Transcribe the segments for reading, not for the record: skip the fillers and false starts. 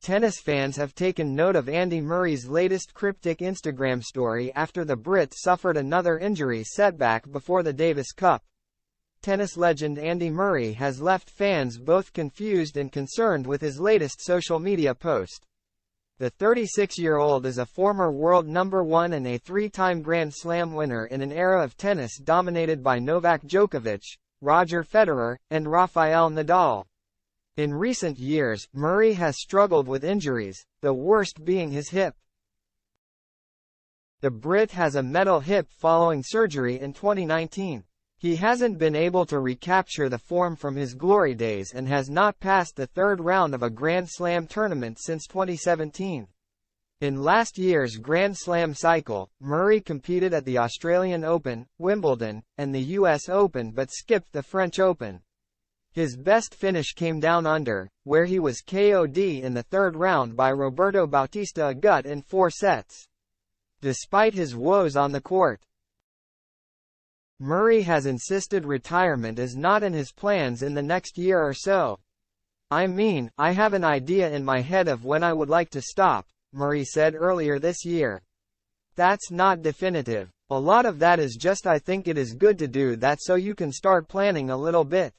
Tennis fans have taken note of Andy Murray's latest cryptic Instagram story after the Brit suffered another injury setback before the Davis Cup. Tennis legend Andy Murray has left fans both confused and concerned with his latest social media post. The 36-year-old is a former world number 1 and a three-time Grand Slam winner in an era of tennis dominated by Novak Djokovic, Roger Federer, and Rafael Nadal. In recent years, Murray has struggled with injuries, the worst being his hip. The Brit has a metal hip following surgery in 2019. He hasn't been able to recapture the form from his glory days and has not passed the third round of a Grand Slam tournament since 2017. In last year's Grand Slam cycle, Murray competed at the Australian Open, Wimbledon, and the US Open but skipped the French Open. His best finish came down under, where he was KO'd in the third round by Roberto Bautista Agut in 4 sets. Despite his woes on the court, Murray has insisted retirement is not in his plans in the next year or so. "I mean, I have an idea in my head of when I would like to stop," Murray said earlier this year. "That's not definitive. A lot of that is just I think it is good to do that so you can start planning a little bit.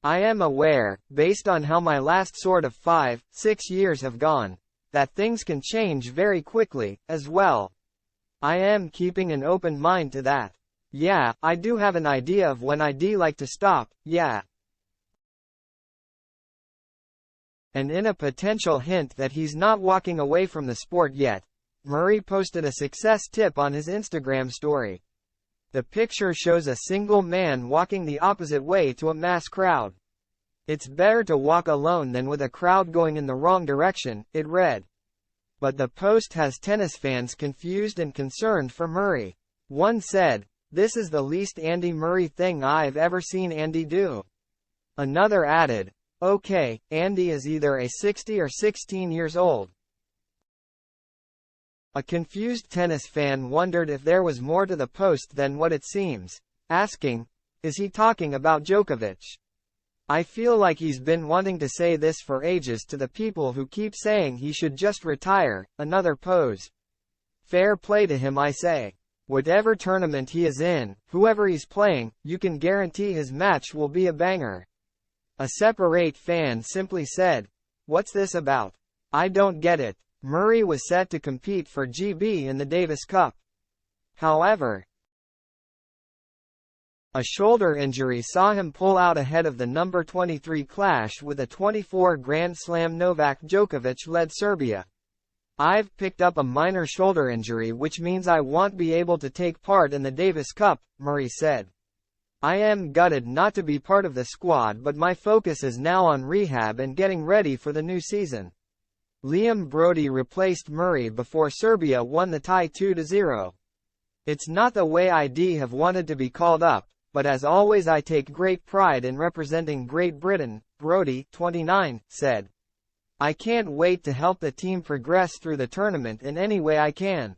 I am aware, based on how my last sort of 5-6 years have gone, that things can change very quickly, as well. I am keeping an open mind to that. Yeah, I do have an idea of when I'd like to stop, yeah." And in a potential hint that he's not walking away from the sport yet, Murray posted a success tip on his Instagram story. The picture shows a single man walking the opposite way to a mass crowd. "It's better to walk alone than with a crowd going in the wrong direction," it read. But the post has tennis fans confused and concerned for Murray. One said, "This is the least Andy Murray thing I've ever seen Andy do." Another added, "Okay, Andy is either a 60 or 16 years old." A confused tennis fan wondered if there was more to the post than what it seems, asking, "Is he talking about Djokovic? I feel like he's been wanting to say this for ages to the people who keep saying he should just retire." Another pose. "Fair play to him, I say. Whatever tournament he is in, whoever he's playing, you can guarantee his match will be a banger." A separate fan simply said, "What's this about? I don't get it." Murray was set to compete for GB in the Davis Cup. However, a shoulder injury saw him pull out ahead of the number 23 clash with a 24 Grand Slam Novak Djokovic-led Serbia. "I've picked up a minor shoulder injury which means I won't be able to take part in the Davis Cup," Murray said. "I am gutted not to be part of the squad but my focus is now on rehab and getting ready for the new season." Liam Broady replaced Murray before Serbia won the tie 2-0. "It's not the way I'd have wanted to be called up, but as always I take great pride in representing Great Britain," Broady, 29, said. "I can't wait to help the team progress through the tournament in any way I can."